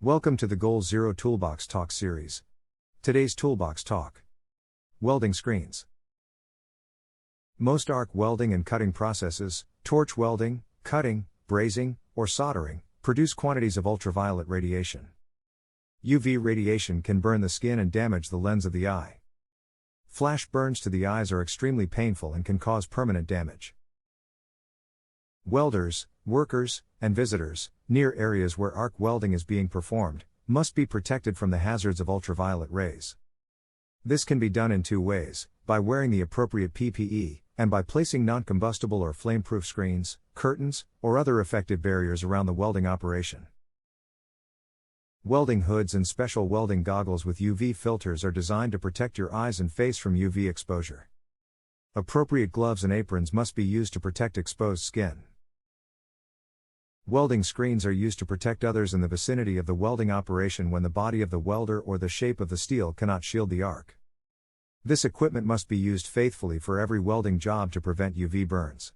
Welcome to the GoalZero Toolbox Talk series. Today's Toolbox Talk: Welding screens. Most arc welding and cutting processes, torch welding, cutting, brazing, or soldering, produce quantities of ultraviolet radiation. UV radiation can burn the skin and damage the lens of the eye. Flash burns to the eyes are extremely painful and can cause permanent damage. Welders, workers, and visitors, near areas where arc welding is being performed, must be protected from the hazards of ultraviolet rays. This can be done in two ways: by wearing the appropriate PPE, and by placing non-combustible or flame-proof screens, curtains, or other effective barriers around the welding operation. Welding hoods and special welding goggles with UV filters are designed to protect your eyes and face from UV exposure. Appropriate gloves and aprons must be used to protect exposed skin. Welding screens are used to protect others in the vicinity of the welding operation when the body of the welder or the shape of the steel cannot shield the arc. This equipment must be used faithfully for every welding job to prevent UV burns.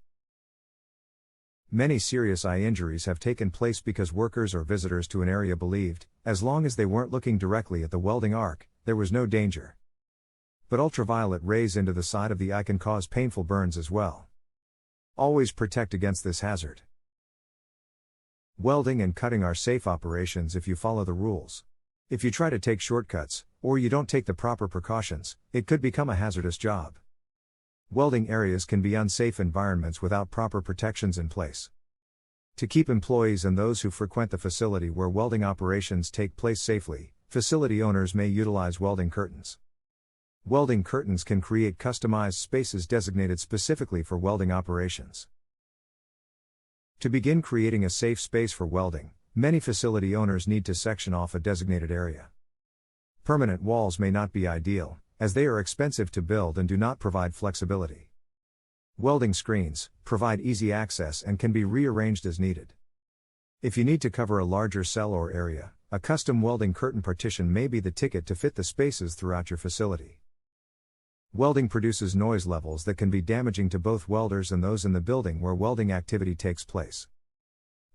Many serious eye injuries have taken place because workers or visitors to an area believed, as long as they weren't looking directly at the welding arc, there was no danger. But ultraviolet rays into the side of the eye can cause painful burns as well. Always protect against this hazard. Welding and cutting are safe operations if you follow the rules. If you try to take shortcuts, or you don't take the proper precautions, it could become a hazardous job. Welding areas can be unsafe environments without proper protections in place. To keep employees and those who frequent the facility where welding operations take place safely, facility owners may utilize welding curtains. Welding curtains can create customized spaces designated specifically for welding operations. To begin creating a safe space for welding, many facility owners need to section off a designated area. Permanent walls may not be ideal, as they are expensive to build and do not provide flexibility. Welding screens provide easy access and can be rearranged as needed. If you need to cover a larger cell or area, a custom welding curtain partition may be the ticket to fit the spaces throughout your facility. Welding produces noise levels that can be damaging to both welders and those in the building where welding activity takes place.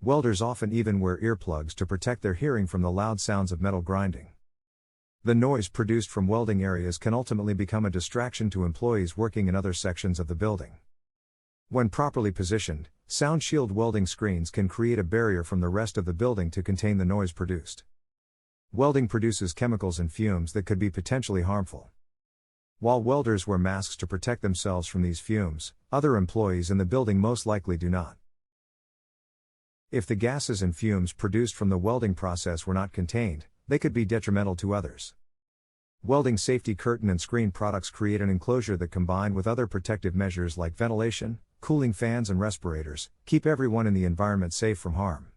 Welders often even wear earplugs to protect their hearing from the loud sounds of metal grinding. The noise produced from welding areas can ultimately become a distraction to employees working in other sections of the building. When properly positioned, sound shield welding screens can create a barrier from the rest of the building to contain the noise produced. Welding produces chemicals and fumes that could be potentially harmful. While welders wear masks to protect themselves from these fumes, other employees in the building most likely do not. If the gases and fumes produced from the welding process were not contained, they could be detrimental to others. Welding safety curtain and screen products create an enclosure that, combined with other protective measures like ventilation, cooling fans and respirators, keep everyone in the environment safe from harm.